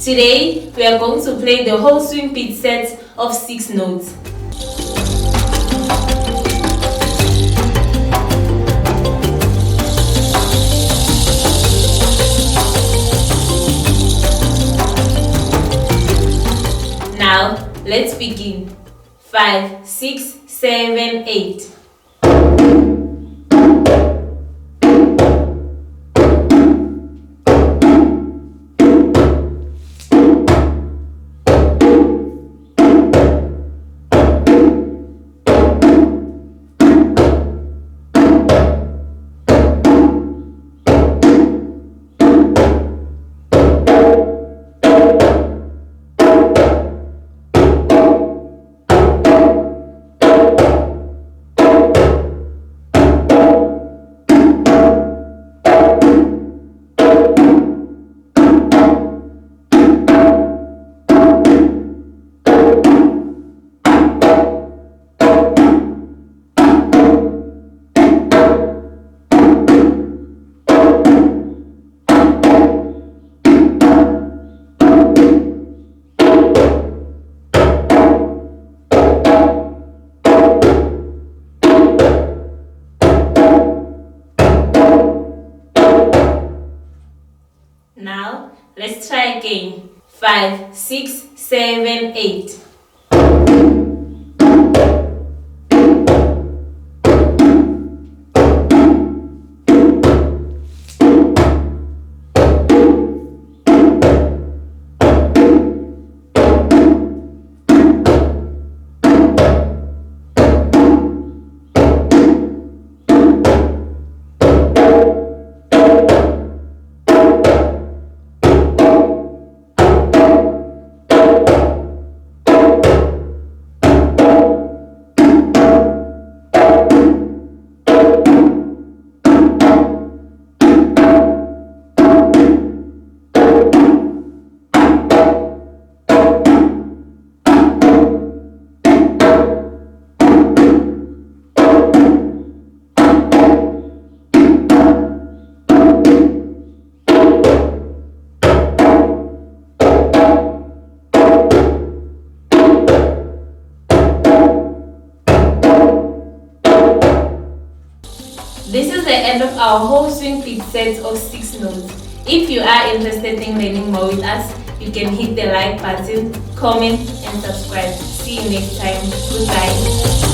Today, we are going to play the whole swing beat set of 6 notes. Now, let's begin. 5, 6, 7, 8. Now, let's try again. 5, 6, 7, 8. This is the end of our whole swing beat set of 6 notes. If you are interested in learning more with us, you can hit the like button, comment and subscribe. See you next time. Goodbye.